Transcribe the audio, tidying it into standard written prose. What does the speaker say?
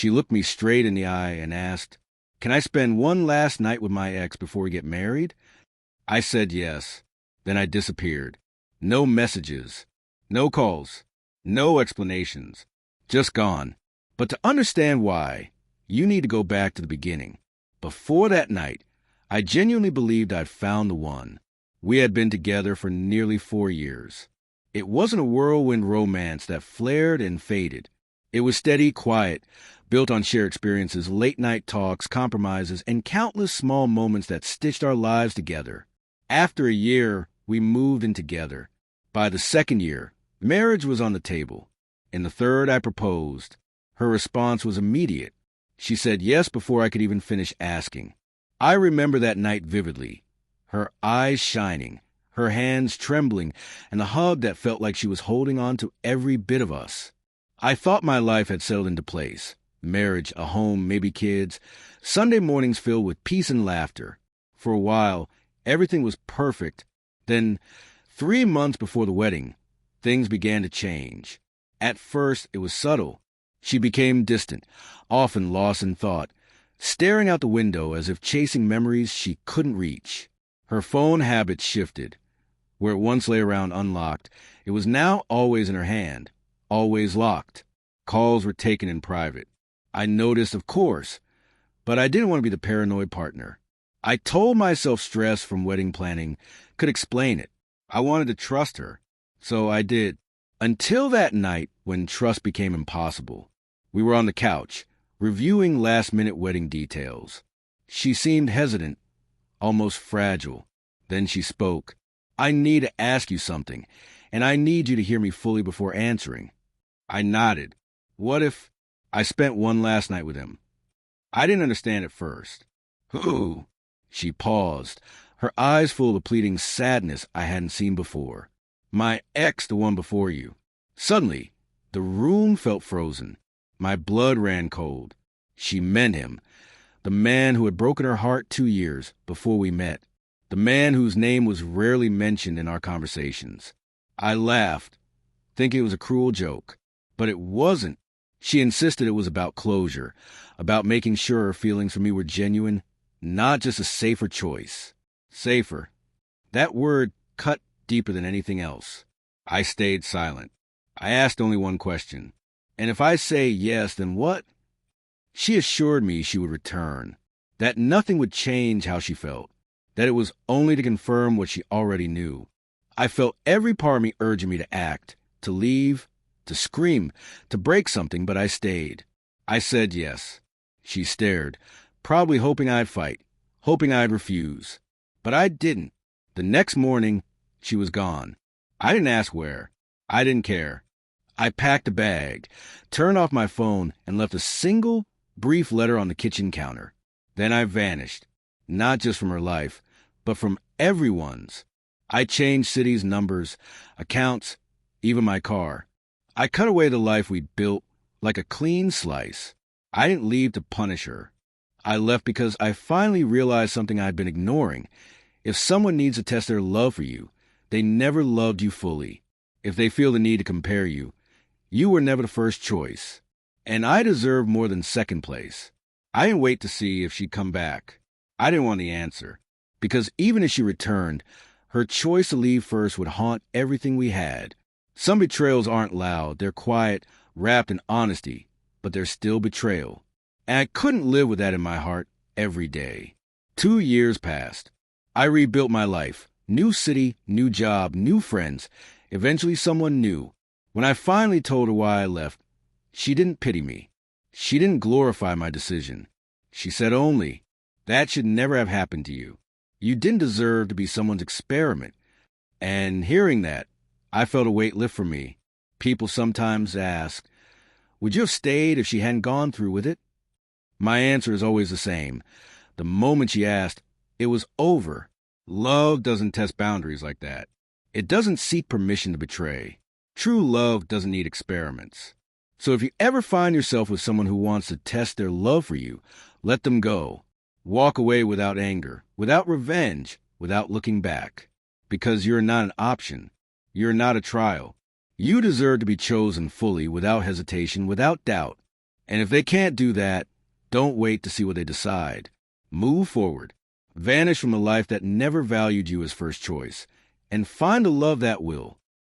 She looked me straight in the eye and asked, "Can I spend one last night with my ex before we get married?" I said yes. Then I disappeared. No messages, no calls, no explanations. Just gone. But to understand why, you need to go back to the beginning. Before that night, I genuinely believed I'd found the one. We had been together for nearly 4 years. It wasn't a whirlwind romance that flared and faded. It was steady, quiet, built on shared experiences, late-night talks, compromises, and countless small moments that stitched our lives together. After a year, we moved in together. By the second year, marriage was on the table. In the third, I proposed. Her response was immediate. She said yes before I could even finish asking. I remember that night vividly. Her eyes shining, her hands trembling, and the hug that felt like she was holding on to every bit of us. I thought my life had settled into place. Marriage, a home, maybe kids. Sunday mornings filled with peace and laughter. For a while, everything was perfect. Then, 3 months before the wedding, things began to change. At first, it was subtle. She became distant, often lost in thought, staring out the window as if chasing memories she couldn't reach. Her phone habits shifted. Where it once lay around unlocked, it was now always in her hand, always locked. Calls were taken in private. I noticed, of course, but I didn't want to be the paranoid partner. I told myself stress from wedding planning could explain it. I wanted to trust her, so I did. Until that night when trust became impossible. We were on the couch, reviewing last-minute wedding details. She seemed hesitant, almost fragile. Then she spoke. "I need to ask you something, and I need you to hear me fully before answering." I nodded. "What if I spent one last night with him?" I didn't understand at first. "Who?" She paused, her eyes full of pleading sadness I hadn't seen before. "My ex, the one before you." Suddenly, the room felt frozen. My blood ran cold. She meant him. The man who had broken her heart 2 years before we met. The man whose name was rarely mentioned in our conversations. I laughed, thinking it was a cruel joke. But it wasn't. She insisted it was about closure, about making sure her feelings for me were genuine, not just a safer choice. Safer. That word cut deeper than anything else. I stayed silent. I asked only one question. "And if I say yes, then what?" She assured me she would return, that nothing would change how she felt, that it was only to confirm what she already knew. I felt every part of me urging me to act, to leave, to scream, to break something, but I stayed. I said yes. She stared, probably hoping I'd fight, hoping I'd refuse. But I didn't. The next morning, she was gone. I didn't ask where. I didn't care. I packed a bag, turned off my phone, and left a single, brief letter on the kitchen counter. Then I vanished, not just from her life, but from everyone's. I changed cities, numbers, accounts, even my car. I cut away the life we'd built like a clean slice. I didn't leave to punish her. I left because I finally realized something I'd been ignoring. If someone needs to test their love for you, they never loved you fully. If they feel the need to compare you, you were never the first choice. And I deserved more than second place. I didn't wait to see if she'd come back. I didn't want the answer. Because even if she returned, her choice to leave first would haunt everything we had. Some betrayals aren't loud. They're quiet, wrapped in honesty, but they're still betrayal. And I couldn't live with that in my heart every day. 2 years passed. I rebuilt my life. New city, new job, new friends. Eventually someone new. When I finally told her why I left, she didn't pity me. She didn't glorify my decision. She said only, "That should never have happened to you. You didn't deserve to be someone's experiment." And hearing that, I felt a weight lift from me. People sometimes ask, would you have stayed if she hadn't gone through with it? My answer is always the same. The moment she asked, it was over. Love doesn't test boundaries like that. It doesn't seek permission to betray. True love doesn't need experiments. So if you ever find yourself with someone who wants to test their love for you, let them go. Walk away without anger, without revenge, without looking back. Because you're not an option. You're not a trial. You deserve to be chosen fully, without hesitation, without doubt. And if they can't do that, don't wait to see what they decide. Move forward. Vanish from a life that never valued you as first choice. And find a love that will.